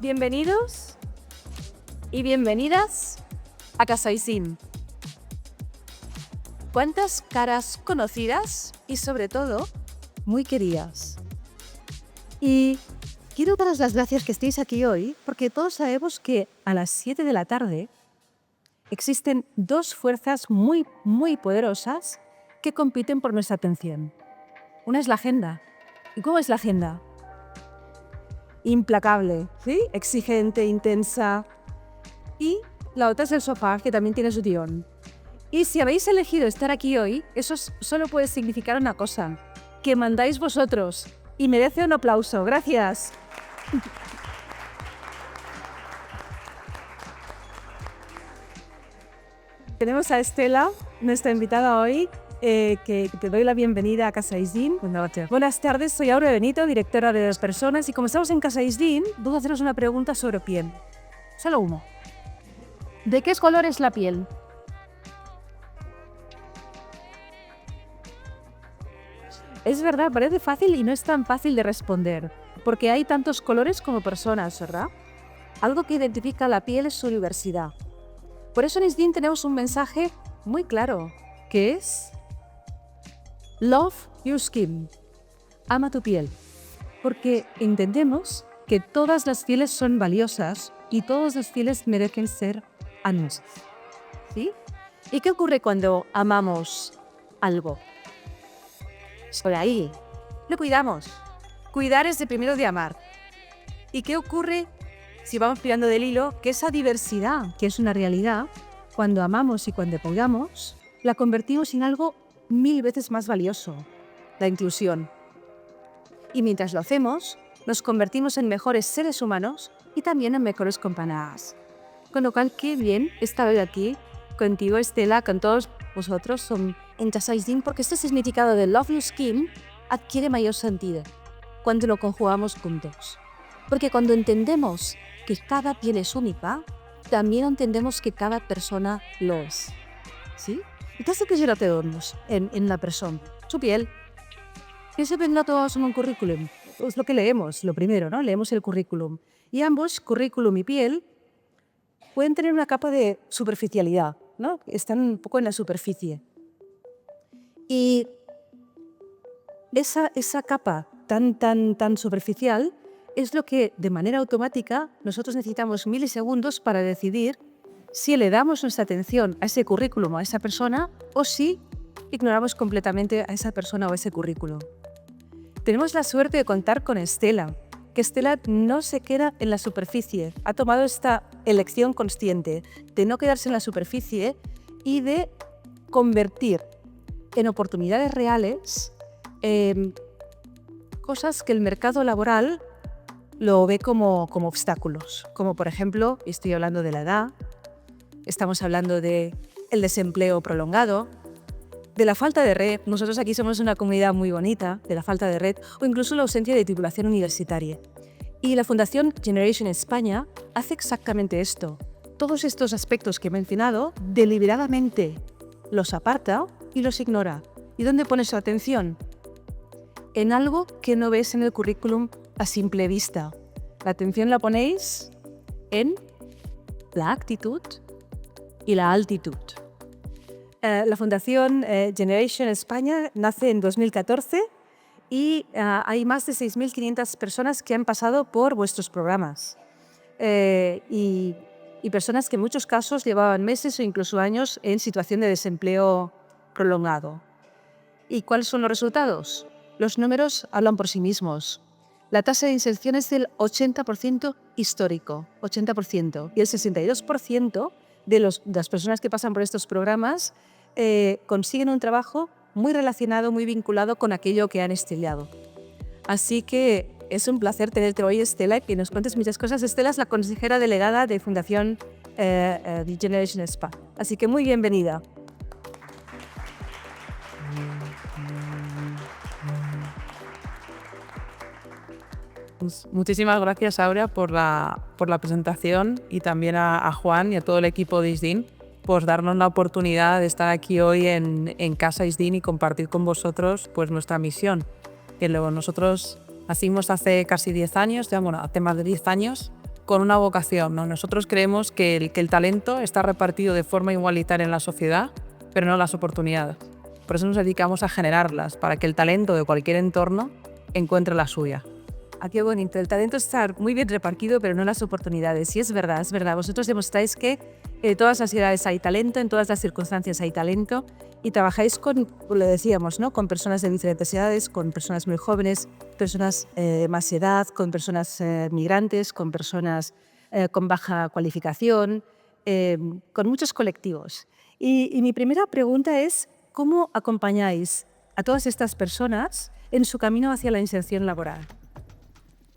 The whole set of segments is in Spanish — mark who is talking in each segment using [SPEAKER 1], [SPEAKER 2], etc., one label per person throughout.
[SPEAKER 1] Bienvenidos y bienvenidas a Casa Isdin. ¿Cuántas caras conocidas y sobre todo muy queridas? Y quiero daros las gracias que estéis aquí hoy porque todos sabemos que a las 7 de la tarde existen dos fuerzas muy poderosas que compiten por nuestra atención. Una es la agenda. ¿Y cómo es la agenda? Implacable, ¿sí? Exigente, intensa. Y la otra es el sofá, que también tiene su guión. Y si habéis elegido estar aquí hoy, eso solo puede significar una cosa, que mandáis vosotros. Y merece un aplauso. Gracias. Tenemos a Estela, nuestra invitada hoy, que te doy la bienvenida a Casa Isdin. Buenas tardes, soy Aura Benito, directora de Las Personas, y como estamos en Casa Isdin, voy a haceros una pregunta sobre piel. Solo uno. ¿De qué color es la piel? Es verdad, parece fácil y no es tan fácil de responder, porque hay tantos colores como personas, ¿verdad? Algo que identifica la piel es su diversidad. Por eso en Isdin tenemos un mensaje muy claro, que es Love your skin. Ama tu piel. Porque entendemos que todas las pieles son valiosas y todas las pieles merecen ser amadas. ¿Sí? ¿Y qué ocurre cuando amamos algo? Por ahí. Lo cuidamos. Cuidar es de primero de amar. ¿Y qué ocurre si vamos tirando del hilo? Que esa diversidad, que es una realidad, cuando amamos y cuando cuidamos, la convertimos en algo 1000 veces más valioso, la inclusión. Y mientras lo hacemos, nos convertimos en mejores seres humanos y también en mejores compañeras. Con lo cual, qué bien estar hoy aquí contigo, Estela, con todos vosotros en Casa Isdin, porque este significado de Love Your Skin adquiere mayor sentido cuando lo conjugamos juntos. Porque cuando entendemos que cada piel es única, también entendemos que cada persona lo es. ¿Sí? Entonces, ¿qué será tenemos en la persona? Su piel. ¿Qué se ven todos en un currículum? Es lo que leemos, lo primero, ¿no? Leemos el currículum. Y ambos, currículum y piel, pueden tener una capa de superficialidad, ¿no? Están un poco en la superficie. Y esa capa tan superficial es lo que, de manera automática, nosotros necesitamos milisegundos para decidir si le damos nuestra atención a ese currículum o a esa persona o si ignoramos completamente a esa persona o ese currículum. Tenemos la suerte de contar con Estela, que Estela no se queda en la superficie. Ha tomado esta elección consciente de no quedarse en la superficie y de convertir en oportunidades reales cosas que el mercado laboral lo ve como obstáculos. Como por ejemplo, estoy hablando de la edad, estamos hablando del desempleo prolongado, de la falta de red. Nosotros aquí somos una comunidad muy bonita, de la falta de red, o incluso la ausencia de titulación universitaria. Y la Fundación Generation España hace exactamente esto. Todos estos aspectos que he mencionado, deliberadamente los aparta y los ignora. ¿Y dónde pone su atención? En algo que no ves en el currículum a simple vista. La atención la ponéis en la actitud y la altitud. La Fundación Generation España nace en 2014 y hay más de 6.500 personas que han pasado por vuestros programas y personas que en muchos casos llevaban meses o incluso años en situación de desempleo prolongado. ¿Y cuáles son los resultados? Los números hablan por sí mismos. La tasa de inserción es del 80% histórico, 80%, y el 62% de las personas que pasan por estos programas consiguen un trabajo muy relacionado, muy vinculado con aquello que han estudiado. Así que es un placer tenerte hoy, Estela, que nos cuentes muchas cosas. Estela es la consejera delegada de Fundación Generation Spa. Así que muy bienvenida.
[SPEAKER 2] Pues muchísimas gracias, Aurea, por la presentación y también a Juan y a todo el equipo de Isdin por darnos la oportunidad de estar aquí hoy en Casa Isdin y compartir con vosotros pues, nuestra misión. Que luego nosotros nacimos hace casi 10 años, ya, bueno, hace más de 10 años, con una vocación, ¿no? Nosotros creemos que el talento está repartido de forma igualitaria en la sociedad, pero no las oportunidades. Por eso nos dedicamos a generarlas, para que el talento de cualquier entorno encuentre la suya.
[SPEAKER 1] Ah, qué bonito. El talento está muy bien repartido, pero no las oportunidades. Y es verdad, es verdad. Vosotros demostráis que en todas las ciudades hay talento, en todas las circunstancias hay talento, y trabajáis con, lo decíamos, ¿no? Con personas de diferentes edades, con personas muy jóvenes, personas de más edad, con personas migrantes, con personas con baja cualificación, con muchos colectivos. Y mi primera pregunta es, ¿cómo acompañáis a todas estas personas en su camino hacia la inserción laboral?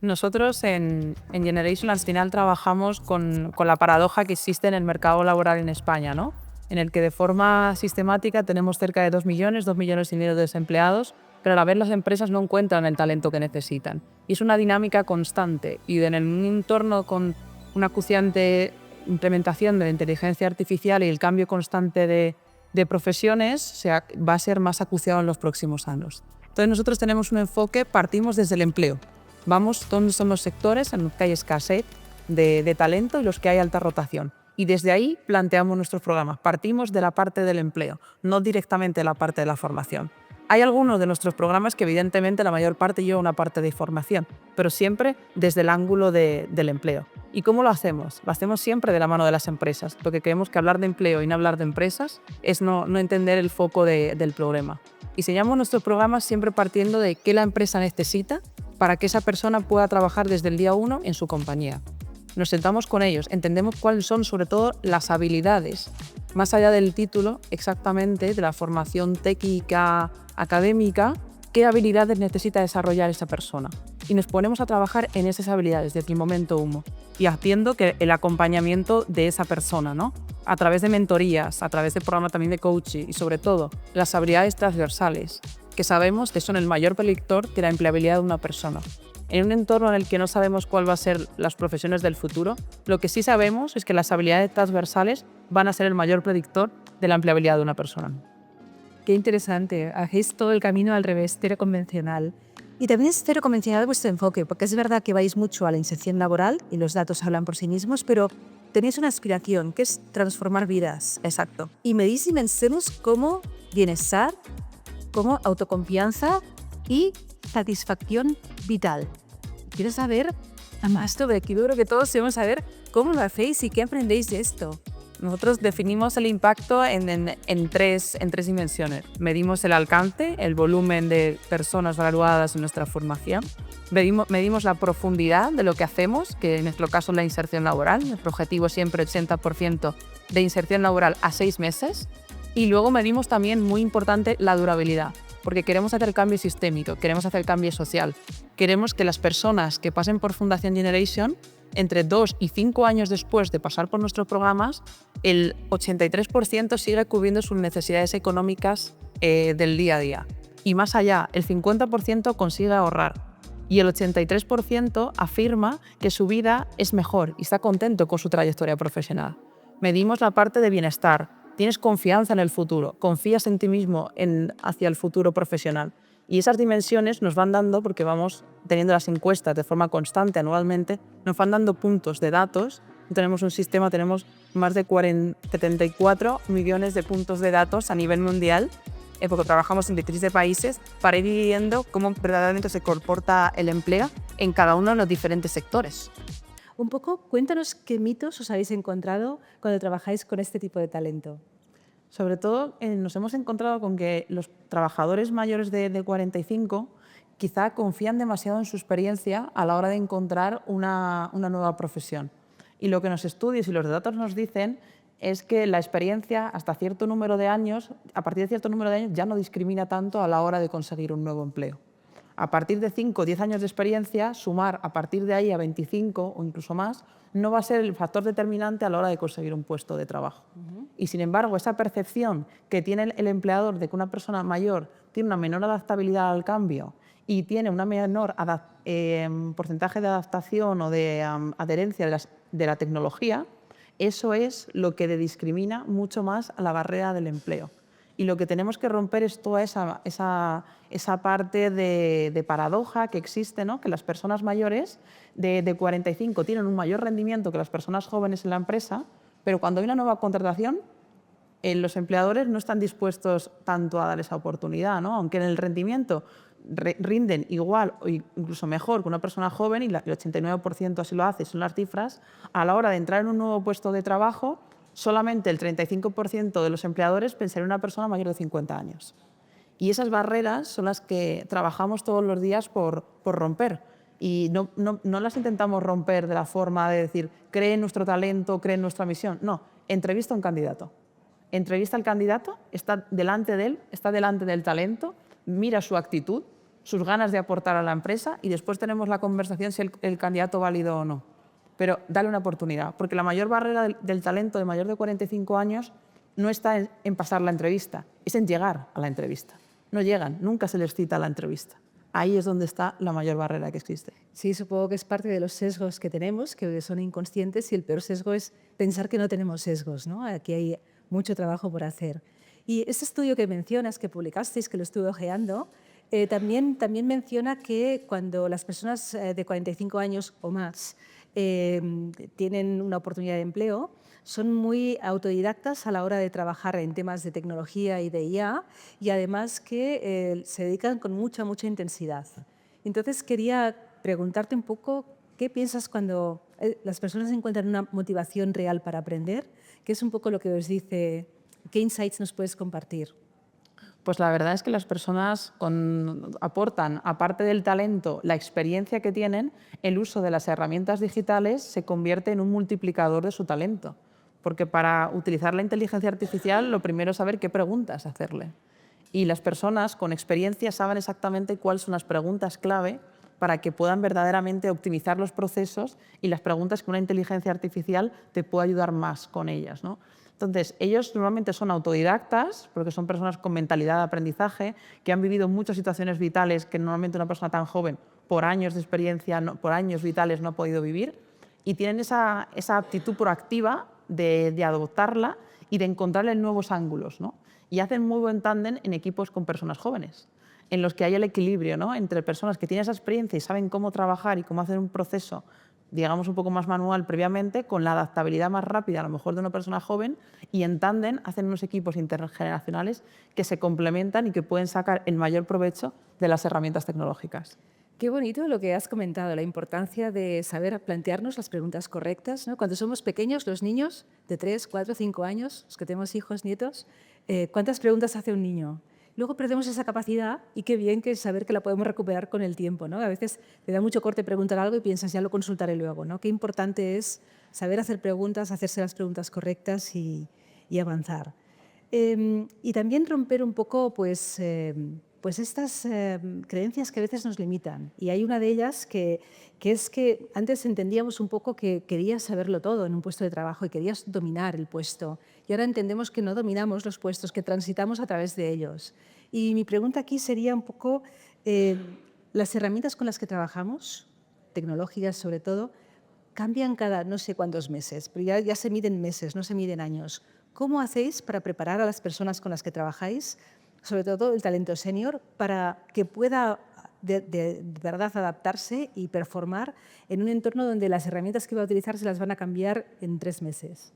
[SPEAKER 2] Nosotros en Generation al final trabajamos con la paradoja que existe en el mercado laboral en España, ¿no? En el que de forma sistemática tenemos cerca de 2 millones y medio de desempleados, pero a la vez las empresas no encuentran el talento que necesitan. Y es una dinámica constante, y en un entorno con una acuciante implementación de la inteligencia artificial y el cambio constante de profesiones va a ser más acuciado en los próximos años. Entonces nosotros tenemos un enfoque, partimos desde el empleo. Vamos donde son los sectores en los que hay escasez de talento y los que hay alta rotación. Y desde ahí planteamos nuestros programas. Partimos de la parte del empleo, no directamente de la parte de la formación. Hay algunos de nuestros programas que evidentemente la mayor parte lleva una parte de formación, pero siempre desde el ángulo del empleo. ¿Y cómo lo hacemos? Lo hacemos siempre de la mano de las empresas, porque creemos que hablar de empleo y no hablar de empresas es no entender el foco del problema. Diseñamos nuestros programas siempre partiendo de qué la empresa necesita para que esa persona pueda trabajar desde el día 1 en su compañía. Nos sentamos con ellos, entendemos cuáles son sobre todo las habilidades, más allá del título exactamente de la formación técnica, académica, qué habilidades necesita desarrollar esa persona. Y nos ponemos a trabajar en esas habilidades desde el momento 1 y haciendo que el acompañamiento de esa persona, ¿no? A través de mentorías, a través de programas también de coaching y sobre todo las habilidades transversales, que sabemos que son el mayor predictor de la empleabilidad de una persona. En un entorno en el que no sabemos cuál va a ser las profesiones del futuro, lo que sí sabemos es que las habilidades transversales van a ser el mayor predictor de la empleabilidad de una persona.
[SPEAKER 1] Qué interesante. Hacéis todo el camino al revés, cero convencional. Y también es cero convencional vuestro enfoque, porque es verdad que vais mucho a la inserción laboral y los datos hablan por sí mismos, pero tenéis una aspiración que es transformar vidas.
[SPEAKER 2] Exacto.
[SPEAKER 1] Y medís dimensiones como bienestar, como autoconfianza y satisfacción vital. Quiero saber, además sobre aquí, yo creo que todos queremos saber cómo lo hacéis y qué aprendéis de esto.
[SPEAKER 2] Nosotros definimos el impacto en tres dimensiones. Medimos el alcance, el volumen de personas graduadas en nuestra formación. Medimos la profundidad de lo que hacemos, que en nuestro caso es la inserción laboral. Nuestro objetivo es siempre 80% de inserción laboral a 6 meses. Y luego medimos también, muy importante, la durabilidad, porque queremos hacer cambio sistémico, queremos hacer cambio social. Queremos que las personas que pasen por Fundación Generation, entre 2 y 5 años después de pasar por nuestros programas, el 83% sigue cubriendo sus necesidades económicas del día a día. Y más allá, el 50% consigue ahorrar. Y el 83% afirma que su vida es mejor y está contento con su trayectoria profesional. Medimos la parte de bienestar. Tienes confianza en el futuro, confías en ti mismo hacia el futuro profesional. Y esas dimensiones nos van dando, porque vamos teniendo las encuestas de forma constante anualmente, nos van dando puntos de datos. Tenemos un sistema, tenemos más de 74 millones de puntos de datos a nivel mundial, porque trabajamos en 17 países, para ir viendo cómo verdaderamente se comporta el empleo en cada uno de los diferentes sectores.
[SPEAKER 1] Un poco, cuéntanos qué mitos os habéis encontrado cuando trabajáis con este tipo de talento.
[SPEAKER 2] Sobre todo nos hemos encontrado con que los trabajadores mayores de 45 quizá confían demasiado en su experiencia a la hora de encontrar una nueva profesión. Y lo que los estudios y los datos nos dicen es que la experiencia hasta cierto número de años, a partir de cierto número de años, ya no discrimina tanto a la hora de conseguir un nuevo empleo. A partir de 5 o 10 años de experiencia, sumar a partir de ahí a 25 o incluso más, no va a ser el factor determinante a la hora de conseguir un puesto de trabajo. Y sin embargo, esa percepción que tiene el empleador de que una persona mayor tiene una menor adaptabilidad al cambio y tiene una menor porcentaje de adaptación o de adherencia de la tecnología, eso es lo que le discrimina mucho más a la barrera del empleo. Y lo que tenemos que romper es toda esa parte de paradoja que existe, ¿no? Que las personas mayores de 45 tienen un mayor rendimiento que las personas jóvenes en la empresa, pero cuando hay una nueva contratación, los empleadores no están dispuestos tanto a dar esa oportunidad, ¿no? Aunque en el rendimiento rinden igual o incluso mejor que una persona joven, y el 89% así lo hace, son las cifras, a la hora de entrar en un nuevo puesto de trabajo, solamente el 35% de los empleadores pensarían en una persona mayor de 50 años. Y esas barreras son las que trabajamos todos los días por romper. Y no las intentamos romper de la forma de decir, cree en nuestro talento, cree en nuestra misión. No, entrevista a un candidato. Entrevista al candidato, está delante de él, está delante del talento, mira su actitud, sus ganas de aportar a la empresa, y después tenemos la conversación si el candidato válido o no. Pero dale una oportunidad, porque la mayor barrera del talento de mayor de 45 años no está en pasar la entrevista, es en llegar a la entrevista. No llegan, nunca se les cita a la entrevista. Ahí es donde está la mayor barrera que existe.
[SPEAKER 1] Sí, supongo que es parte de los sesgos que tenemos, que son inconscientes, y el peor sesgo es pensar que no tenemos sesgos, ¿no? Aquí hay mucho trabajo por hacer. Y este estudio que mencionas, que publicasteis, que lo estuve ojeando, también menciona que cuando las personas de 45 años o más tienen una oportunidad de empleo, son muy autodidactas a la hora de trabajar en temas de tecnología y de IA, y además que se dedican con mucha intensidad. Entonces quería preguntarte un poco, ¿qué piensas cuando las personas encuentran una motivación real para aprender? ¿Qué es un poco lo que os dice? ¿Qué insights nos puedes compartir?
[SPEAKER 2] Pues la verdad es que las personas aportan, aparte del talento, la experiencia que tienen, el uso de las herramientas digitales se convierte en un multiplicador de su talento. Porque para utilizar la inteligencia artificial, lo primero es saber qué preguntas hacerle. Y las personas con experiencia saben exactamente cuáles son las preguntas clave para que puedan verdaderamente optimizar los procesos, y las preguntas que una inteligencia artificial te puede ayudar más con ellas, ¿no? Entonces, ellos normalmente son autodidactas, porque son personas con mentalidad de aprendizaje, que han vivido muchas situaciones vitales que normalmente una persona tan joven, por años de experiencia, por años vitales, no ha podido vivir, y tienen esa aptitud proactiva de adoptarla y de encontrarle nuevos ángulos, ¿no? Y hacen muy buen tándem en equipos con personas jóvenes, en los que hay el equilibrio, ¿no? Entre personas que tienen esa experiencia y saben cómo trabajar y cómo hacer un proceso, digamos, un poco más manual previamente, con la adaptabilidad más rápida a lo mejor de una persona joven, y en tándem hacen unos equipos intergeneracionales que se complementan y que pueden sacar el mayor provecho de las herramientas tecnológicas.
[SPEAKER 1] Qué bonito lo que has comentado, la importancia de saber plantearnos las preguntas correctas, ¿no? Cuando somos pequeños, los niños de 3, 4, 5 años, los que tenemos hijos, nietos, ¿cuántas preguntas hace un niño? Luego perdemos esa capacidad, y qué bien que saber que la podemos recuperar con el tiempo, ¿no? A veces te da mucho corte preguntar algo y piensas, ya lo consultaré luego, ¿no? Qué importante es saber hacer preguntas, hacerse las preguntas correctas y avanzar. Y también romper un poco pues estas creencias que a veces nos limitan. Y hay una de ellas que es que antes entendíamos un poco que querías saberlo todo en un puesto de trabajo y querías dominar el puesto. Y ahora entendemos que no dominamos los puestos, que transitamos a través de ellos. Y mi pregunta aquí sería un poco, las herramientas con las que trabajamos, tecnológicas sobre todo, cambian cada no sé cuántos meses, pero ya se miden meses, no se miden años. ¿Cómo hacéis para preparar a las personas con las que trabajáis, sobre todo el talento senior, para que pueda de verdad adaptarse y performar en un entorno donde las herramientas que va a utilizar se las van a cambiar en 3 meses?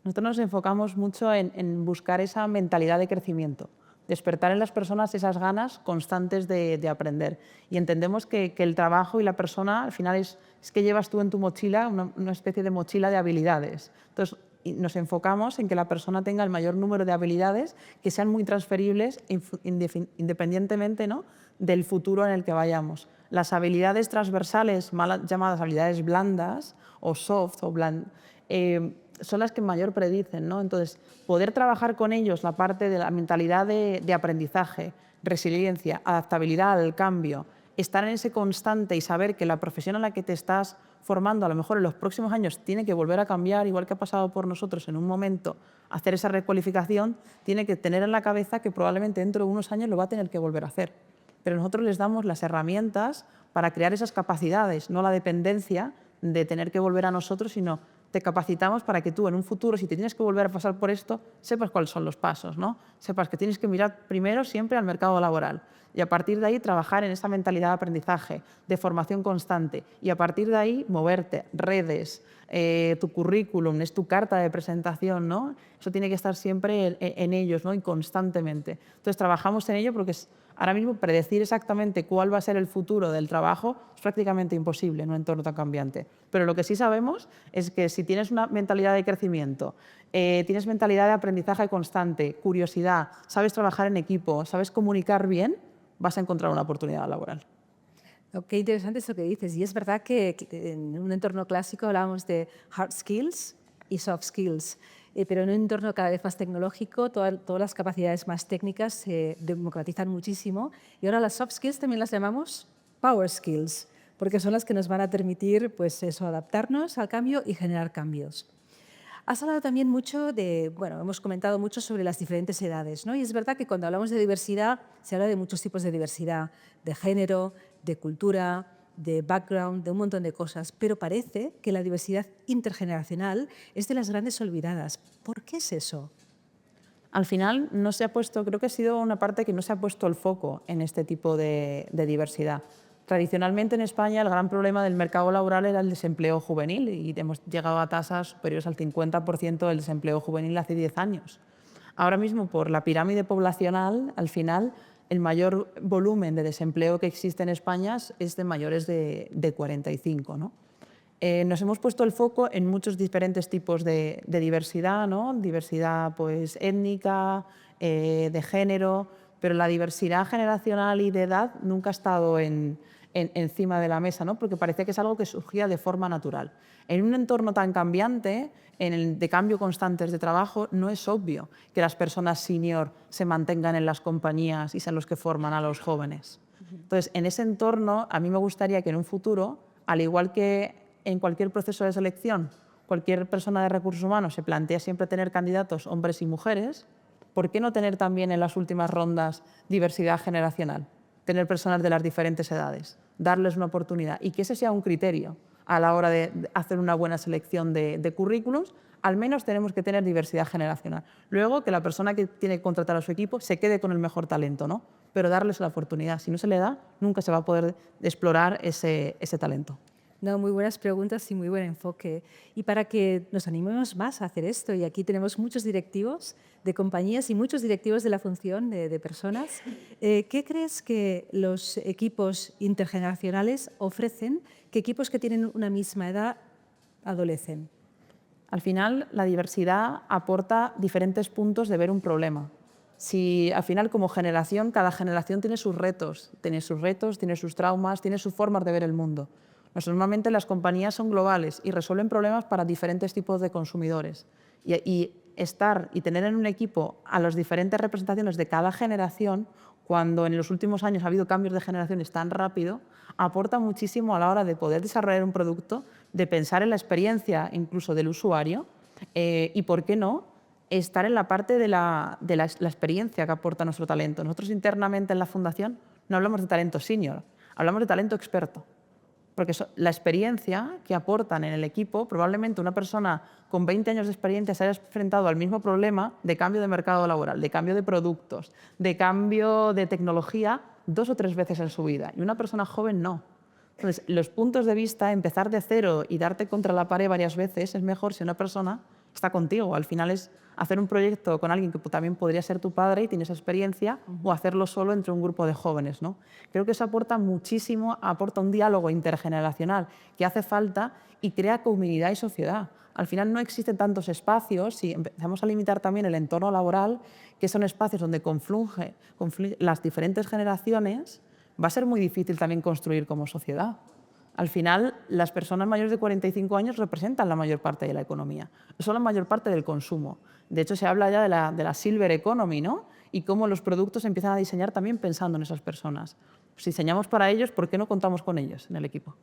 [SPEAKER 2] Nosotros nos enfocamos mucho en buscar esa mentalidad de crecimiento, despertar en las personas esas ganas constantes de aprender. Y entendemos que el trabajo y la persona, al final, es que llevas tú en tu mochila una especie de mochila de habilidades. Entonces, nos enfocamos en que la persona tenga el mayor número de habilidades que sean muy transferibles independientemente, ¿no?, del futuro en el que vayamos. Las habilidades transversales, mal llamadas habilidades blandas o soft o son las que mayor predicen, ¿no? Entonces, poder trabajar con ellos la parte de la mentalidad de aprendizaje, resiliencia, adaptabilidad al cambio, estar en ese constante y saber que la profesión a la que te estás formando a lo mejor en los próximos años tiene que volver a cambiar, igual que ha pasado por nosotros en un momento, hacer esa recualificación, tiene que tener en la cabeza que probablemente dentro de unos años lo va a tener que volver a hacer. Pero nosotros les damos las herramientas para crear esas capacidades, no la dependencia de tener que volver a nosotros, sino
[SPEAKER 3] te capacitamos para que tú en un futuro, si te tienes que volver a pasar por esto, sepas cuáles son los pasos, ¿no? Sepas que tienes que mirar primero siempre al mercado laboral y a partir de ahí trabajar en esa mentalidad de aprendizaje, de formación constante y a partir de ahí moverte, redes, tu currículum, es tu carta de presentación, ¿no? Eso tiene que estar siempre en ellos, ¿no? Y constantemente. Entonces trabajamos en ello porque ahora mismo predecir exactamente cuál va a ser el futuro del trabajo es prácticamente imposible en un entorno tan cambiante. Pero lo que sí sabemos es que si tienes una mentalidad de crecimiento, tienes mentalidad de aprendizaje constante, curiosidad, sabes trabajar en equipo, sabes comunicar bien, vas a encontrar una oportunidad laboral.
[SPEAKER 1] Qué interesante eso que dices. Y es verdad que en un entorno clásico hablábamos de hard skills y soft skills, pero en un entorno cada vez más tecnológico, todas las capacidades más técnicas se democratizan muchísimo y ahora las soft skills también las llamamos power skills, porque son las que nos van a permitir pues eso, adaptarnos al cambio y generar cambios. Has hablado también mucho hemos comentado mucho sobre las diferentes edades, ¿no? Y es verdad que cuando hablamos de diversidad, se habla de muchos tipos de diversidad, de género, de cultura, de background, de un montón de cosas, pero parece que la diversidad intergeneracional es de las grandes olvidadas. ¿Por qué es eso?
[SPEAKER 3] Al final no se ha puesto, creo que ha sido una parte que no se ha puesto el foco en este tipo de diversidad. Tradicionalmente en España el gran problema del mercado laboral era el desempleo juvenil y hemos llegado a tasas superiores al 50% del desempleo juvenil hace 10 años. Ahora mismo, por la pirámide poblacional, al final el mayor volumen de desempleo que existe en España es de mayores de 45, ¿no? Nos hemos puesto el foco en muchos diferentes tipos de diversidad, ¿no? Diversidad pues, étnica, de género, pero la diversidad generacional y de edad nunca ha estado encima de la mesa, ¿no? Porque parece que es algo que surgía de forma natural. En un entorno tan cambiante, de cambio constantes de trabajo, no es obvio que las personas senior se mantengan en las compañías y sean los que forman a los jóvenes. Entonces, en ese entorno, a mí me gustaría que en un futuro, al igual que en cualquier proceso de selección, cualquier persona de recursos humanos se plantea siempre tener candidatos hombres y mujeres, ¿por qué no tener también en las últimas rondas diversidad generacional? Tener personas de las diferentes edades, darles una oportunidad y que ese sea un criterio a la hora de hacer una buena selección de currículums. Al menos tenemos que tener diversidad generacional. Luego, que la persona que tiene que contratar a su equipo se quede con el mejor talento, ¿no? Pero darles la oportunidad. Si no se le da, nunca se va a poder explorar ese talento.
[SPEAKER 1] No, muy buenas preguntas y muy buen enfoque. Y para que nos animemos más a hacer esto, y aquí tenemos muchos directivos de compañías y muchos directivos de la función de personas, ¿qué crees que los equipos intergeneracionales ofrecen que equipos que tienen una misma edad adolecen?
[SPEAKER 3] Al final, la diversidad aporta diferentes puntos de ver un problema. Si al final, como generación, cada generación tiene sus retos, tiene sus traumas, tiene sus formas de ver el mundo. Normalmente las compañías son globales y resuelven problemas para diferentes tipos de consumidores. Y estar y tener en un equipo a las diferentes representaciones de cada generación, cuando en los últimos años ha habido cambios de generaciones tan rápido, aporta muchísimo a la hora de poder desarrollar un producto, de pensar en la experiencia incluso del usuario y, ¿por qué no?, estar en la parte de la experiencia que aporta nuestro talento. Nosotros internamente en la Fundación no hablamos de talento senior, hablamos de talento experto. Porque la experiencia que aportan en el equipo, probablemente una persona con 20 años de experiencia se haya enfrentado al mismo problema de cambio de mercado laboral, de cambio de productos, de cambio de tecnología 2 o 3 veces en su vida. Y una persona joven no. Entonces, los puntos de vista, empezar de cero y darte contra la pared varias veces es mejor si una persona está contigo. Al final es hacer un proyecto con alguien que también podría ser tu padre y tienes experiencia, o hacerlo solo entre un grupo de jóvenes, ¿no? Creo que eso aporta muchísimo, aporta un diálogo intergeneracional que hace falta y crea comunidad y sociedad. Al final no existen tantos espacios, si empezamos a limitar también el entorno laboral, que son espacios donde confluyen las diferentes generaciones, va a ser muy difícil también construir como sociedad. Al final, las personas mayores de 45 años representan la mayor parte de la economía, son la mayor parte del consumo. De hecho, se habla ya de la silver economy, ¿no? Y cómo los productos se empiezan a diseñar también pensando en esas personas. Si diseñamos para ellos, ¿por qué no contamos con ellos en el equipo?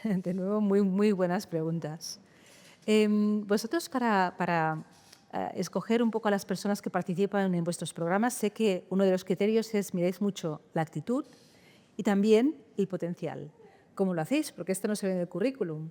[SPEAKER 1] De nuevo, muy, muy buenas preguntas. Vosotros, para escoger un poco a las personas que participan en vuestros programas, sé que uno de los criterios es miráis mucho la actitud y también el potencial. ¿Cómo lo hacéis? Porque esto no se ve en el currículum.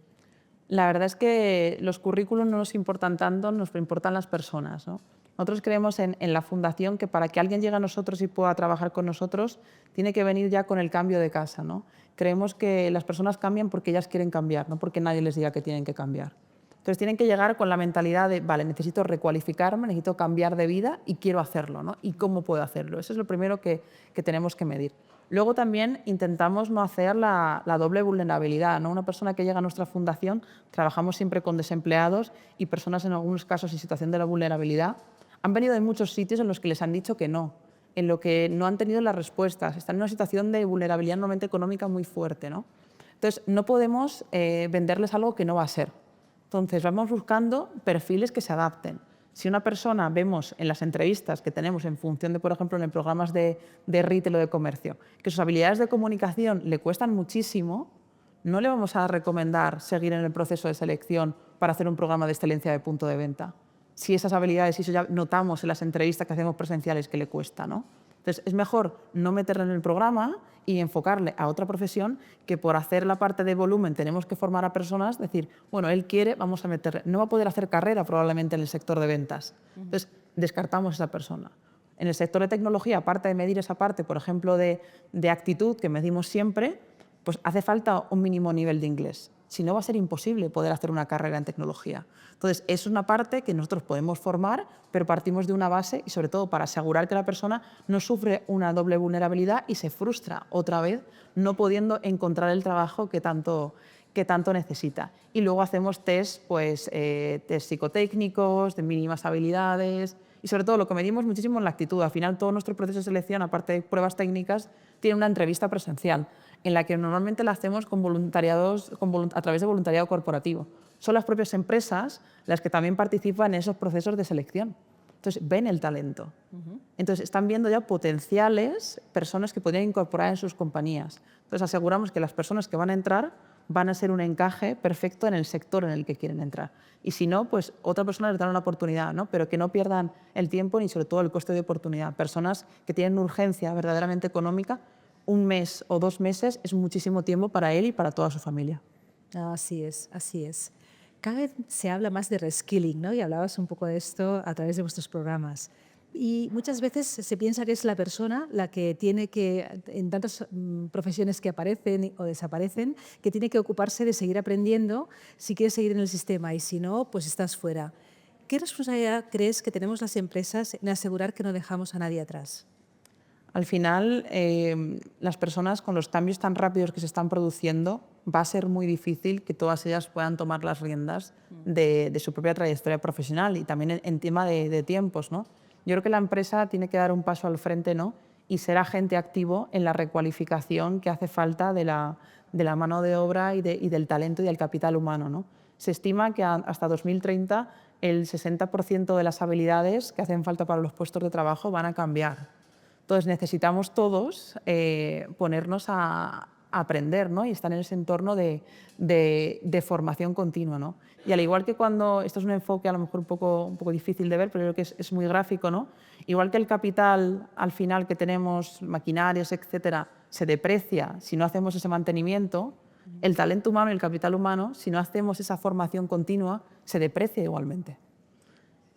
[SPEAKER 3] La verdad es que los currículos no nos importan tanto, nos importan las personas, ¿no? Nosotros creemos en la fundación que para que alguien llegue a nosotros y pueda trabajar con nosotros, tiene que venir ya con el cambio de casa, ¿no? Creemos que las personas cambian porque ellas quieren cambiar, no porque nadie les diga que tienen que cambiar. Entonces tienen que llegar con la mentalidad de, vale, necesito recualificarme, necesito cambiar de vida y quiero hacerlo, ¿no? ¿Y cómo puedo hacerlo? Eso es lo primero que tenemos que medir. Luego también intentamos no hacer la doble vulnerabilidad, ¿no? Una persona que llega a nuestra fundación, trabajamos siempre con desempleados y personas en algunos casos en situación de la vulnerabilidad, han venido de muchos sitios en los que les han dicho que no, en lo que no han tenido las respuestas, están en una situación de vulnerabilidad normalmente económica muy fuerte, ¿no? Entonces, no podemos venderles algo que no va a ser. Entonces, vamos buscando perfiles que se adapten. Si una persona vemos en las entrevistas que tenemos en función de, por ejemplo, en programas de retail o de comercio, que sus habilidades de comunicación le cuestan muchísimo, no le vamos a recomendar seguir en el proceso de selección para hacer un programa de excelencia de punto de venta. Si esas habilidades, y eso ya notamos en las entrevistas que hacemos presenciales que le cuesta, ¿no? Entonces, es mejor no meterle en el programa y enfocarle a otra profesión que por hacer la parte de volumen tenemos que formar a personas, decir, bueno, él quiere, vamos a meterle. No va a poder hacer carrera probablemente en el sector de ventas. Entonces, descartamos a esa persona. En el sector de tecnología, aparte de medir esa parte, por ejemplo, de actitud que medimos siempre, pues hace falta un mínimo nivel de inglés. Si no, va a ser imposible poder hacer una carrera en tecnología. Entonces, es una parte que nosotros podemos formar, pero partimos de una base y, sobre todo, para asegurar que la persona no sufre una doble vulnerabilidad y se frustra otra vez no pudiendo encontrar el trabajo que tanto necesita. Y luego hacemos test, pues, test psicotécnicos, de mínimas habilidades y, sobre todo, lo que medimos muchísimo en la actitud. Al final, todo nuestro proceso de selección, aparte de pruebas técnicas, tiene una entrevista presencial, en la que normalmente la hacemos con voluntariados, a través de voluntariado corporativo. Son las propias empresas las que también participan en esos procesos de selección. Entonces, ven el talento. Entonces, están viendo ya potenciales personas que podrían incorporar en sus compañías. Entonces, aseguramos que las personas que van a entrar van a ser un encaje perfecto en el sector en el que quieren entrar. Y si no, pues otra persona les dará una oportunidad, ¿no? Pero que no pierdan el tiempo ni sobre todo el coste de oportunidad. Personas que tienen urgencia verdaderamente económica, un mes o 2 meses es muchísimo tiempo para él y para toda su familia.
[SPEAKER 1] Así es, así es. Cada vez se habla más de reskilling, ¿no? Y hablabas un poco de esto a través de vuestros programas. Y muchas veces se piensa que es la persona la que tiene que, en tantas profesiones que aparecen o desaparecen, que tiene que ocuparse de seguir aprendiendo si quieres seguir en el sistema y si no, pues estás fuera. ¿Qué responsabilidad crees que tenemos las empresas en asegurar que no dejamos a nadie atrás?
[SPEAKER 3] Al final, las personas con los cambios tan rápidos que se están produciendo, va a ser muy difícil que todas ellas puedan tomar las riendas de su propia trayectoria profesional y también en tema de tiempos, ¿no? Yo creo que la empresa tiene que dar un paso al frente, ¿no? Y ser agente activo en la recualificación que hace falta de la mano de obra y del talento y del capital humano, ¿no? Se estima que hasta 2030 el 60% de las habilidades que hacen falta para los puestos de trabajo van a cambiar. Entonces necesitamos todos ponernos a aprender, ¿no? Y estar en ese entorno de formación continua, ¿no? Y al igual que cuando, esto es un enfoque a lo mejor un poco difícil de ver, pero creo que es muy gráfico, ¿no? Igual que el capital al final que tenemos, maquinarias, etcétera, se deprecia si no hacemos ese mantenimiento, el talento humano y el capital humano, si no hacemos esa formación continua, se deprecia igualmente.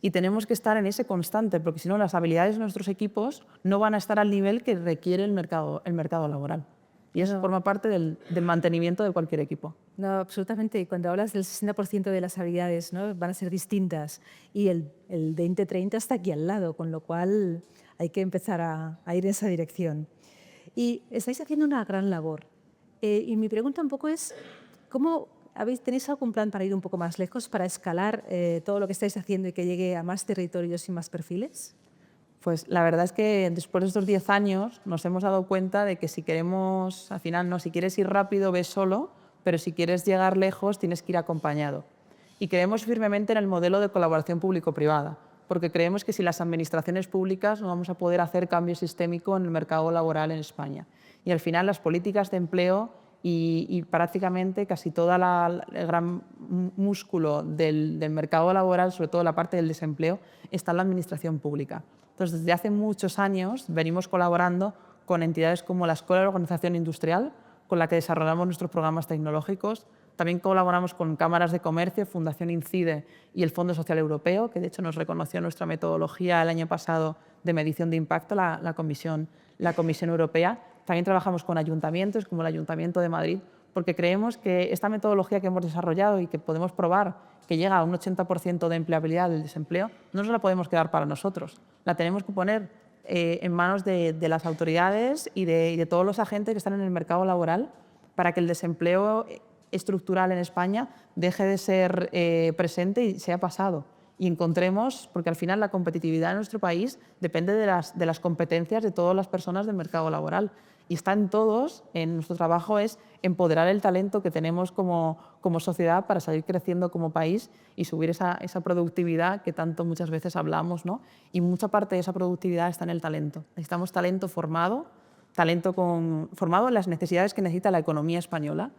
[SPEAKER 3] Y tenemos que estar en ese constante, porque si no, las habilidades de nuestros equipos no van a estar al nivel que requiere el mercado laboral. Y eso forma parte del mantenimiento de cualquier equipo.
[SPEAKER 1] No, absolutamente. Y cuando hablas del 60% de las habilidades, ¿no? Van a ser distintas y el 20-30 está aquí al lado, con lo cual hay que empezar a ir en esa dirección. Y estáis haciendo una gran labor. Y mi pregunta un poco es, ¿tenéis algún plan para ir un poco más lejos, para escalar todo lo que estáis haciendo y que llegue a más territorios y más perfiles?
[SPEAKER 3] Pues la verdad es que después de estos 10 años nos hemos dado cuenta de que si queremos, al final no, si quieres ir rápido ves solo, pero si quieres llegar lejos tienes que ir acompañado. Y creemos firmemente en el modelo de colaboración público-privada, porque creemos que sin las administraciones públicas no vamos a poder hacer cambio sistémico en el mercado laboral en España. Y al final las políticas de empleo y prácticamente casi todo el gran músculo del mercado laboral, sobre todo la parte del desempleo, está en la administración pública. Entonces, desde hace muchos años venimos colaborando con entidades como la Escuela de Organización Industrial, con la que desarrollamos nuestros programas tecnológicos, También colaboramos con cámaras de comercio, Fundación Incide y el Fondo Social Europeo, que de hecho nos reconoció nuestra metodología el año pasado de medición de impacto, la Comisión Europea. También trabajamos con ayuntamientos como el Ayuntamiento de Madrid, porque creemos que esta metodología que hemos desarrollado y que podemos probar, que llega a un 80% de empleabilidad del desempleo, no nos la podemos quedar para nosotros. La tenemos que poner en manos de las autoridades y de todos los agentes que están en el mercado laboral para que el desempleo estructural en España deje de ser presente y sea pasado. Y encontremos, porque al final la competitividad en nuestro país depende de las competencias de todas las personas del mercado laboral. Y está en todos, en nuestro trabajo es empoderar el talento que tenemos como sociedad para seguir creciendo como país y subir esa productividad que tanto muchas veces hablamos, ¿no? Y mucha parte de esa productividad está en el talento. Necesitamos talento formado en las necesidades que necesita la economía española,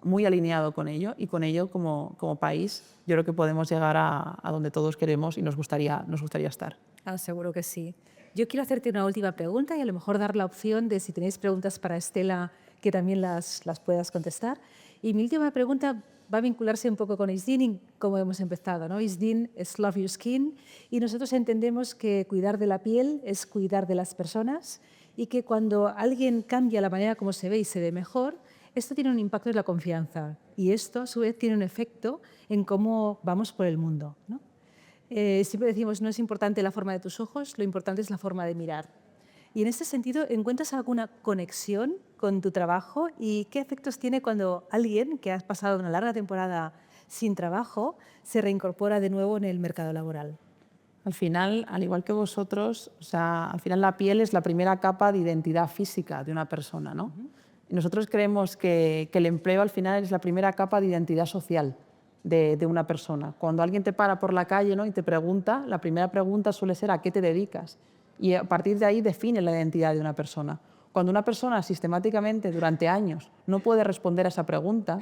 [SPEAKER 3] muy alineado con ello, y con ello como país yo creo que podemos llegar a donde todos queremos y nos gustaría estar.
[SPEAKER 1] Seguro que sí. Yo quiero hacerte una última pregunta y a lo mejor dar la opción de si tenéis preguntas para Estela que también las puedas contestar. Y mi última pregunta va a vincularse un poco con ISDIN y como hemos empezado, ¿no? ISDIN es Love Your Skin y nosotros entendemos que cuidar de la piel es cuidar de las personas y que cuando alguien cambia la manera como se ve y se ve mejor, esto tiene un impacto en la confianza y esto a su vez tiene un efecto en cómo vamos por el mundo, ¿no? Siempre decimos, no es importante la forma de tus ojos, lo importante es la forma de mirar. Y en este sentido, ¿encuentras alguna conexión con tu trabajo y qué efectos tiene cuando alguien que ha pasado una larga temporada sin trabajo se reincorpora de nuevo en el mercado laboral?
[SPEAKER 3] Al final, al igual que vosotros, al final la piel es la primera capa de identidad física de una persona, ¿no? Y nosotros creemos que el empleo al final es la primera capa de identidad social de una persona. Cuando alguien te para por la calle, ¿no?, y te pregunta, la primera pregunta suele ser ¿a qué te dedicas? Y a partir de ahí define la identidad de una persona. Cuando una persona sistemáticamente durante años no puede responder a esa pregunta,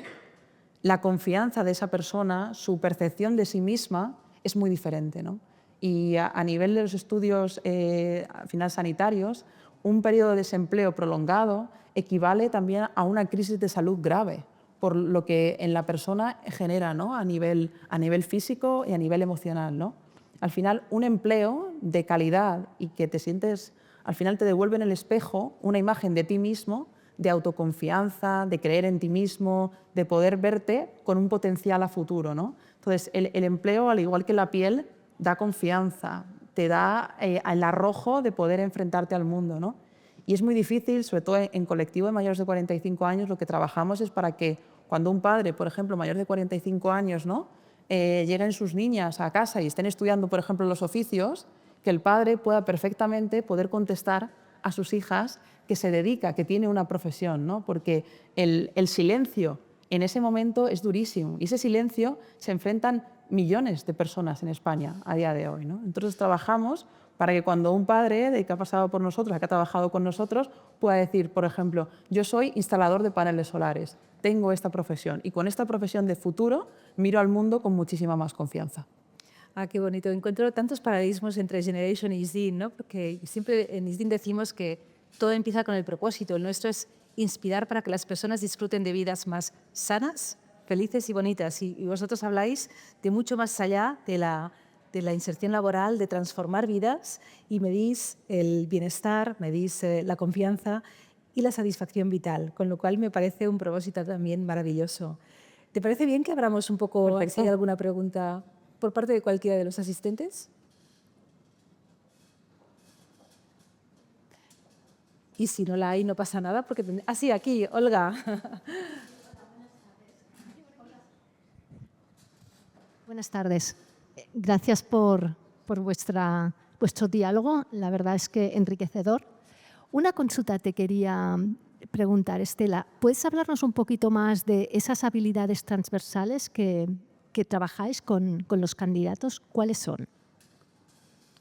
[SPEAKER 3] la confianza de esa persona, su percepción de sí misma es muy diferente, ¿no? Y a nivel de los estudios al final sanitarios, un periodo de desempleo prolongado equivale también a una crisis de salud grave, por lo que en la persona genera, ¿no?, a nivel físico y a nivel emocional, ¿no? Al final, un empleo de calidad y que te sientes, al final te devuelve en el espejo una imagen de ti mismo, de autoconfianza, de creer en ti mismo, de poder verte con un potencial a futuro, ¿no? Entonces, el empleo, al igual que la piel, da confianza, te da el arrojo de poder enfrentarte al mundo, ¿no? Y es muy difícil, sobre todo en colectivo de mayores de 45 años, lo que trabajamos es para que cuando un padre, por ejemplo, mayor de 45 años, ¿no?, lleguen sus niñas a casa y estén estudiando, por ejemplo, los oficios, que el padre pueda perfectamente poder contestar a sus hijas que se dedica, que tiene una profesión, ¿no? Porque el silencio en ese momento es durísimo y ese silencio se enfrentan millones de personas en España a día de hoy, ¿no? Entonces trabajamos para que cuando un padre que ha pasado por nosotros, que ha trabajado con nosotros, pueda decir, por ejemplo, yo soy instalador de paneles solares, tengo esta profesión y con esta profesión de futuro miro al mundo con muchísima más confianza.
[SPEAKER 1] Qué bonito. Encuentro tantos paradigmas entre Generation y ISDIN, ¿no? Porque siempre en ISDIN decimos que todo empieza con el propósito. El nuestro es inspirar para que las personas disfruten de vidas más sanas, felices y bonitas. Y vosotros habláis de mucho más allá de la inserción laboral, de transformar vidas y medís el bienestar, medís la confianza y la satisfacción vital, con lo cual me parece un propósito también maravilloso. ¿Te parece bien que abramos un poco, si hay alguna pregunta por parte de cualquiera de los asistentes? Y si no la hay, no pasa nada, porque... sí, aquí, Olga.
[SPEAKER 4] Buenas tardes. Gracias por vuestro diálogo. La verdad es que enriquecedor. Una consulta te quería preguntar, Estela. ¿Puedes hablarnos un poquito más de esas habilidades transversales que trabajáis con los candidatos? ¿Cuáles son?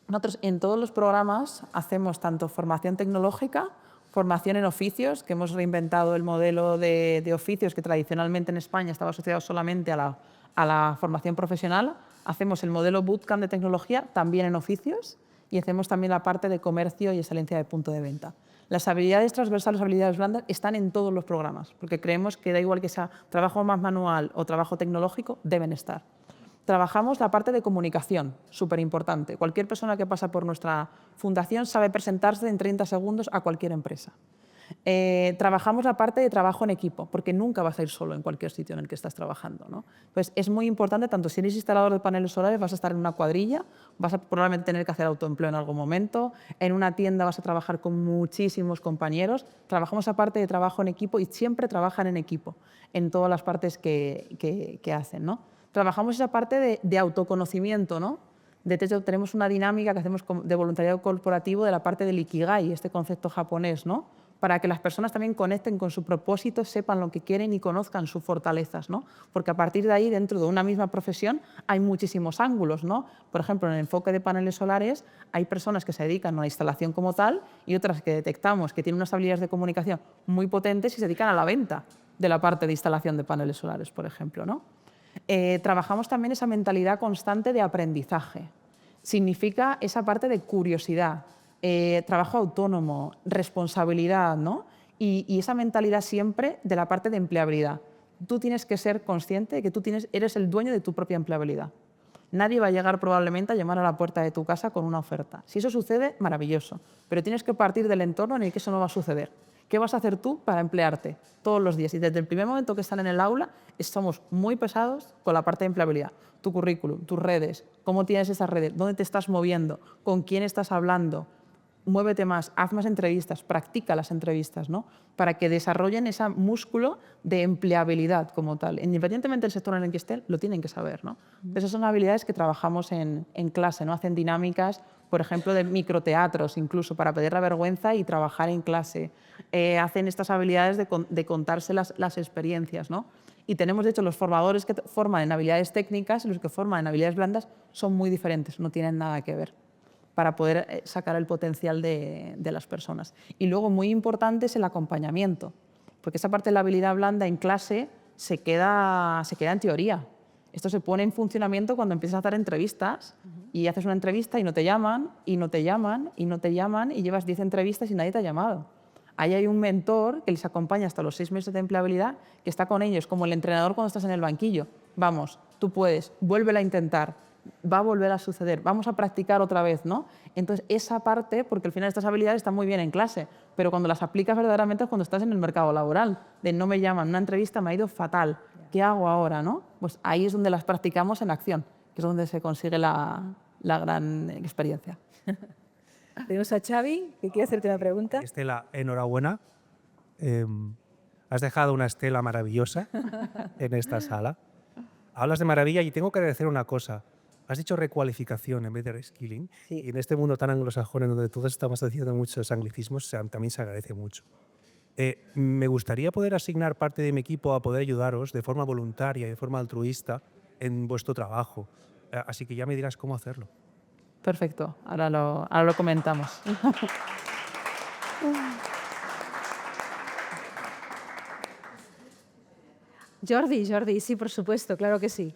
[SPEAKER 3] Nosotros en todos los programas hacemos tanto formación tecnológica, formación en oficios, que hemos reinventado el modelo de oficios que tradicionalmente en España estaba asociado solamente a la formación profesional. Hacemos el modelo bootcamp de tecnología también en oficios y hacemos también la parte de comercio y excelencia de punto de venta. Las habilidades transversales, las habilidades blandas, están en todos los programas, porque creemos que da igual que sea trabajo más manual o trabajo tecnológico, deben estar. Trabajamos la parte de comunicación, súper importante. Cualquier persona que pasa por nuestra fundación sabe presentarse en 30 segundos a cualquier empresa. Trabajamos la parte de trabajo en equipo, porque nunca vas a ir solo en cualquier sitio en el que estás trabajando, ¿no? Pues es muy importante, tanto si eres instalador de paneles solares, vas a estar en una cuadrilla, vas a probablemente tener que hacer autoempleo en algún momento, en una tienda vas a trabajar con muchísimos compañeros. Trabajamos la parte de trabajo en equipo y siempre trabajan en equipo, en todas las partes que hacen, ¿no? Trabajamos esa parte de autoconocimiento, ¿no? De hecho, tenemos una dinámica que hacemos de voluntariado corporativo de la parte del Ikigai, este concepto japonés, ¿no? Para que las personas también conecten con su propósito, sepan lo que quieren y conozcan sus fortalezas, ¿no? Porque a partir de ahí, dentro de una misma profesión, hay muchísimos ángulos, ¿no? Por ejemplo, en el enfoque de paneles solares, hay personas que se dedican a la instalación como tal y otras que detectamos que tienen unas habilidades de comunicación muy potentes y se dedican a la venta de la parte de instalación de paneles solares, por ejemplo, ¿no? Trabajamos también esa mentalidad constante de aprendizaje. Significa esa parte de curiosidad, trabajo autónomo, responsabilidad, ¿no? Y esa mentalidad siempre de la parte de empleabilidad. Tú tienes que ser consciente de que tú eres el dueño de tu propia empleabilidad. Nadie va a llegar probablemente a llamar a la puerta de tu casa con una oferta. Si eso sucede, maravilloso, pero tienes que partir del entorno en el que eso no va a suceder. ¿Qué vas a hacer tú para emplearte todos los días? Y desde el primer momento que están en el aula, somos muy pesados con la parte de empleabilidad. Tu currículum, tus redes, cómo tienes esas redes, dónde te estás moviendo, con quién estás hablando. Muévete más, haz más entrevistas, practica las entrevistas, ¿no? Para que desarrollen ese músculo de empleabilidad como tal. Independientemente del sector en el que estén, lo tienen que saber, ¿no? Esas son habilidades que trabajamos en clase, ¿no? Hacen dinámicas, por ejemplo, de microteatros, incluso para perder la vergüenza y trabajar en clase. Hacen estas habilidades de contarse las experiencias, ¿no? Y tenemos, de hecho, los formadores que forman en habilidades técnicas y los que forman en habilidades blandas son muy diferentes, no tienen nada que ver, para poder sacar el potencial de las personas. Y luego, muy importante, es el acompañamiento, porque esa parte de la habilidad blanda en clase se queda en teoría. Esto se pone en funcionamiento cuando empiezas a hacer entrevistas y haces una entrevista y no te llaman, y no te llaman, y no te llaman, y llevas 10 entrevistas y nadie te ha llamado. Ahí hay un mentor que les acompaña hasta los 6 meses de empleabilidad, que está con ellos, como el entrenador cuando estás en el banquillo. Vamos, tú puedes, vuélvela a intentar, va a volver a suceder, vamos a practicar otra vez, ¿no? Entonces, esa parte, porque al final estas habilidades están muy bien en clase, pero cuando las aplicas verdaderamente es cuando estás en el mercado laboral, de no me llaman, una entrevista me ha ido fatal, ¿qué hago ahora, no? Pues ahí es donde las practicamos en acción, que es donde se consigue la gran experiencia.
[SPEAKER 1] Tenemos a Xavi, que quiere hacerte una pregunta.
[SPEAKER 5] Estela, enhorabuena. Has dejado una estela maravillosa en esta sala. Hablas de maravilla y tengo que agradecer una cosa. Has dicho recualificación en vez de reskilling.
[SPEAKER 1] Sí.
[SPEAKER 5] Y en este mundo tan anglosajón, en donde todos estamos haciendo muchos anglicismos, también se agradece mucho. Me gustaría poder asignar parte de mi equipo a poder ayudaros de forma voluntaria y de forma altruista en vuestro trabajo. Así que ya me dirás cómo hacerlo.
[SPEAKER 3] Perfecto, ahora lo comentamos.
[SPEAKER 1] Jordi, sí, por supuesto, claro que sí.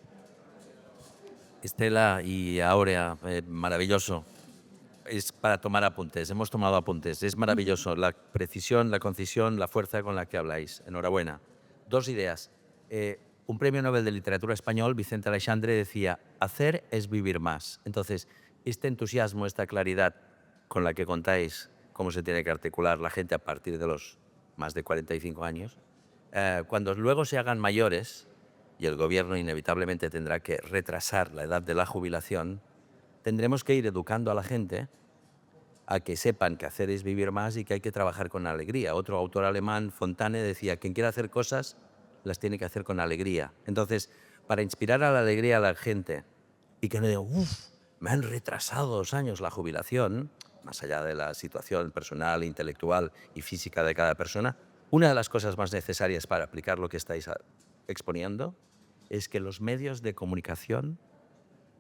[SPEAKER 6] Estela y Áurea, maravilloso. Es para tomar apuntes, hemos tomado apuntes. Es maravilloso la precisión, la concisión, la fuerza con la que habláis. Enhorabuena. 2 ideas. Un premio Nobel de Literatura español, Vicente Aleixandre, decía, hacer es vivir más. Entonces, este entusiasmo, esta claridad con la que contáis cómo se tiene que articular la gente a partir de los más de 45 años, cuando luego se hagan mayores, y el gobierno inevitablemente tendrá que retrasar la edad de la jubilación, tendremos que ir educando a la gente a que sepan que hacer es vivir más y que hay que trabajar con alegría. Otro autor alemán, Fontane, decía, quien quiera hacer cosas, las tiene que hacer con alegría. Entonces, para inspirar a la alegría a la gente y que no diga, uff, me han retrasado 2 años la jubilación, más allá de la situación personal, intelectual y física de cada persona, una de las cosas más necesarias para aplicar lo que estáis exponiendo es que los medios de comunicación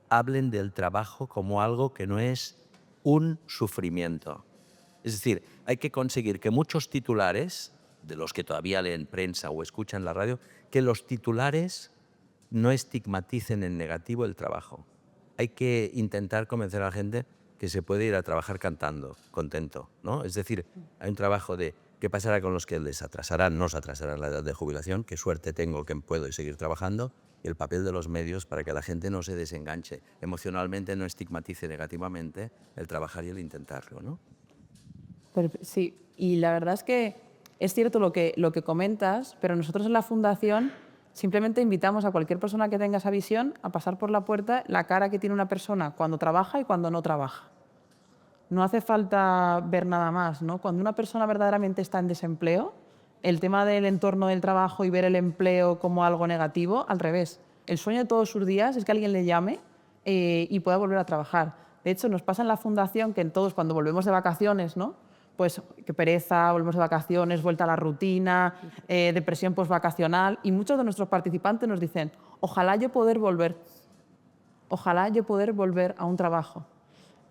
[SPEAKER 6] hablen del trabajo como algo que no es un sufrimiento. Es decir, hay que conseguir que muchos titulares, de los que todavía leen prensa o escuchan la radio, que los titulares no estigmaticen en negativo el trabajo. Hay que intentar convencer a la gente que se puede ir a trabajar cantando, contento, ¿no? Es decir, hay un trabajo de qué pasará con los que les atrasarán, nos atrasarán la edad de jubilación, qué suerte tengo que puedo seguir trabajando, y el papel de los medios para que la gente no se desenganche emocionalmente, no estigmatice negativamente el trabajar y el intentarlo, ¿no?
[SPEAKER 3] Sí, y la verdad es que es cierto lo que comentas, pero nosotros en la Fundación simplemente invitamos a cualquier persona que tenga esa visión a pasar por la puerta la cara que tiene una persona cuando trabaja y cuando no trabaja. No hace falta ver nada más, ¿no? Cuando una persona verdaderamente está en desempleo, el tema del entorno del trabajo y ver el empleo como algo negativo, al revés. El sueño de todos sus días es que alguien le llame y pueda volver a trabajar. De hecho, nos pasa en la Fundación que todos cuando volvemos de vacaciones, ¿no? Pues qué pereza, volvemos de vacaciones, vuelta a la rutina, depresión postvacacional, y muchos de nuestros participantes nos dicen, ojalá yo poder volver a un trabajo.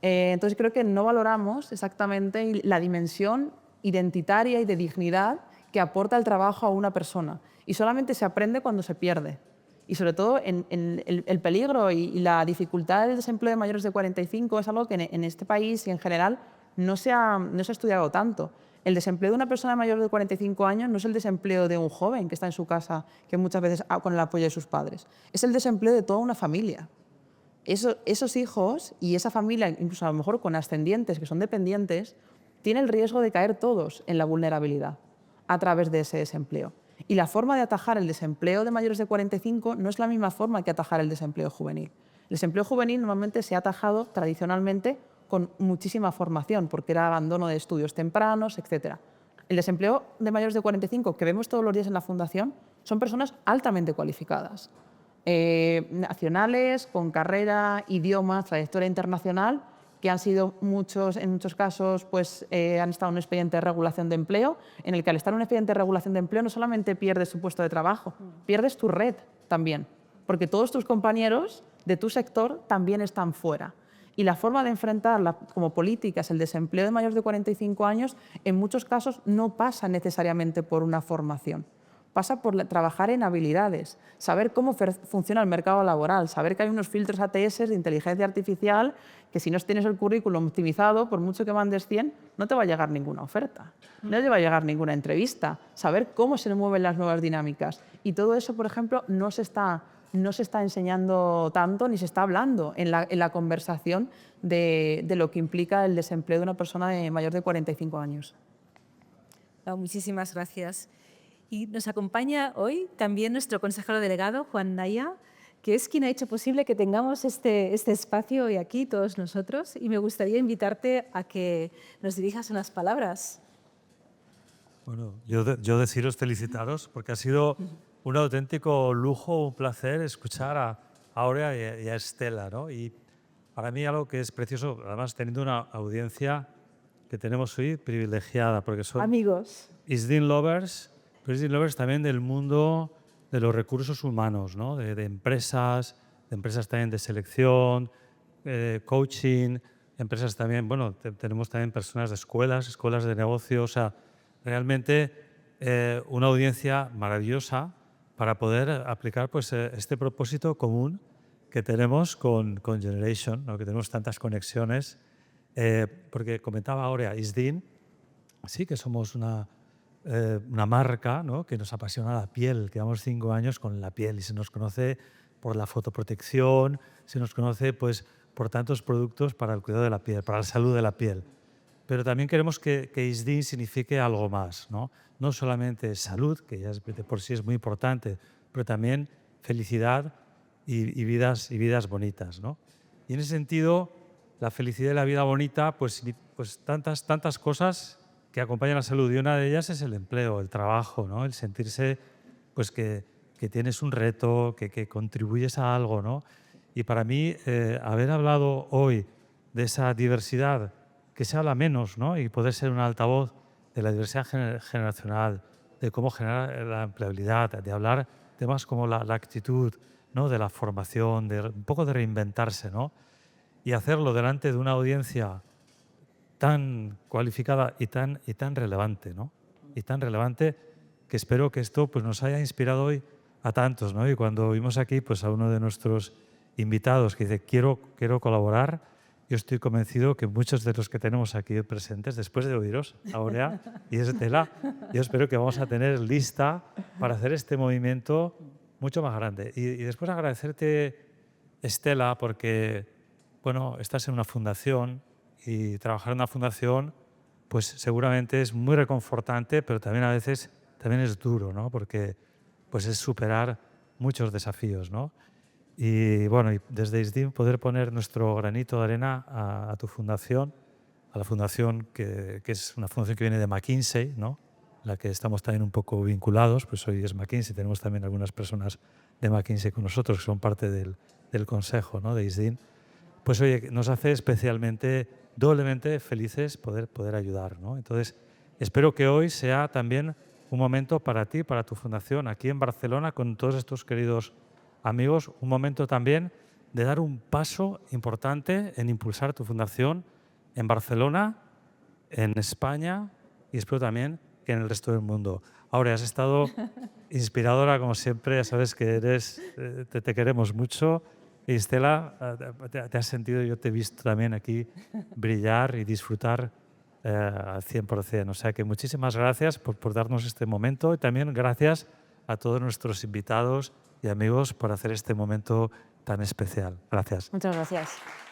[SPEAKER 3] Entonces creo que no valoramos exactamente la dimensión identitaria y de dignidad que aporta el trabajo a una persona, y solamente se aprende cuando se pierde. Y sobre todo el peligro y la dificultad del desempleo de mayores de 45 es algo que en este país y en general no se ha estudiado tanto. El desempleo de una persona mayor de 45 años no es el desempleo de un joven que está en su casa, que muchas veces con el apoyo de sus padres. Es el desempleo de toda una familia. Esos hijos y esa familia, incluso a lo mejor con ascendientes que son dependientes, tienen el riesgo de caer todos en la vulnerabilidad a través de ese desempleo. Y la forma de atajar el desempleo de mayores de 45 no es la misma forma que atajar el desempleo juvenil. El desempleo juvenil normalmente se ha atajado tradicionalmente con muchísima formación, porque era abandono de estudios tempranos, etc. El desempleo de mayores de 45 que vemos todos los días en la Fundación son personas altamente cualificadas, nacionales, con carrera, idiomas, trayectoria internacional, que han sido en muchos casos pues, han estado en un expediente de regulación de empleo, en el que al estar en un expediente de regulación de empleo no solamente pierdes tu puesto de trabajo, pierdes tu red también, porque todos tus compañeros de tu sector también están fuera. Y la forma de enfrentarla como políticas, el desempleo de mayores de 45 años, en muchos casos no pasa necesariamente por una formación. Pasa por trabajar en habilidades, saber cómo funciona el mercado laboral, saber que hay unos filtros ATS de inteligencia artificial que si no tienes el currículum optimizado, por mucho que mandes 100, no te va a llegar ninguna oferta, no te va a llegar ninguna entrevista. Saber cómo se mueven las nuevas dinámicas. Y todo eso, por ejemplo, no se está enseñando tanto ni se está hablando en la conversación de lo que implica el desempleo de una persona mayor de 45 años.
[SPEAKER 1] Muchísimas gracias. Y nos acompaña hoy también nuestro consejero delegado, Juan Naya, que es quien ha hecho posible que tengamos este espacio hoy aquí, todos nosotros. Y me gustaría invitarte a que nos dirijas unas palabras.
[SPEAKER 7] Bueno, yo deciros felicitaros, porque ha sido un auténtico lujo, un placer escuchar a Aurea y a Estela, ¿no? Y para mí algo que es precioso, además teniendo una audiencia que tenemos hoy privilegiada, porque son
[SPEAKER 1] amigos,
[SPEAKER 7] ISDIN lovers, pero ISDIN lovers también del mundo de los recursos humanos, ¿no? de empresas también de selección, coaching, empresas también, bueno, tenemos también personas de escuelas de negocio, o sea, realmente una audiencia maravillosa para poder aplicar pues, este propósito común que tenemos con Generation, ¿no? Que tenemos tantas conexiones, porque comentaba ahora ISDIN, sí que somos una marca, ¿no? Que nos apasiona la piel, que llevamos 5 años con la piel y se nos conoce por la fotoprotección, se nos conoce pues, por tantos productos para el cuidado de la piel, para la salud de la piel. Pero también queremos que ISDIN signifique algo más, ¿no? No solamente salud, que ya de por sí es muy importante, pero también felicidad y vidas bonitas, ¿no? Y en ese sentido, la felicidad y la vida bonita, pues tantas cosas que acompañan la salud, y una de ellas es el empleo, el trabajo, ¿no? El sentirse pues, que tienes un reto, que contribuyes a algo, ¿no? Y para mí, haber hablado hoy de esa diversidad, que se habla menos, ¿no? Y poder ser un altavoz de la diversidad generacional, de cómo generar la empleabilidad, de hablar temas como la actitud, ¿no? De la formación, de un poco de reinventarse, ¿no? Y hacerlo delante de una audiencia tan cualificada y tan relevante, ¿no? Y tan relevante que espero que esto pues, nos haya inspirado hoy a tantos, ¿no? Y cuando vimos aquí pues, a uno de nuestros invitados que dice quiero colaborar, yo estoy convencido que muchos de los que tenemos aquí presentes, después de oíros, Aurea y Estela, yo espero que vamos a tener lista para hacer este movimiento mucho más grande. Y después agradecerte, Estela, porque bueno, estás en una fundación y trabajar en una fundación pues seguramente es muy reconfortante, pero también a veces también es duro, ¿no? Porque pues es superar muchos desafíos, ¿no? Y bueno, y desde ISDIN poder poner nuestro granito de arena a tu fundación, a la fundación que es una fundación que viene de McKinsey, ¿no? La que estamos también un poco vinculados, pues hoy es McKinsey, tenemos también algunas personas de McKinsey con nosotros que son parte del consejo, ¿no? De ISDIN. Pues oye, nos hace especialmente, doblemente felices poder ayudar, ¿no? Entonces, espero que hoy sea también un momento para ti, para tu fundación, aquí en Barcelona, con todos estos queridos amigos, un momento también de dar un paso importante en impulsar tu fundación en Barcelona, en España y espero también que en el resto del mundo. Ahora, has estado inspiradora como siempre, ya sabes que eres, te queremos mucho. Y Estela, te has sentido, yo te he visto también aquí brillar y disfrutar al 100%. O sea que muchísimas gracias por darnos este momento y también gracias a todos nuestros invitados y amigos por hacer este momento tan especial. Gracias.
[SPEAKER 1] Muchas gracias.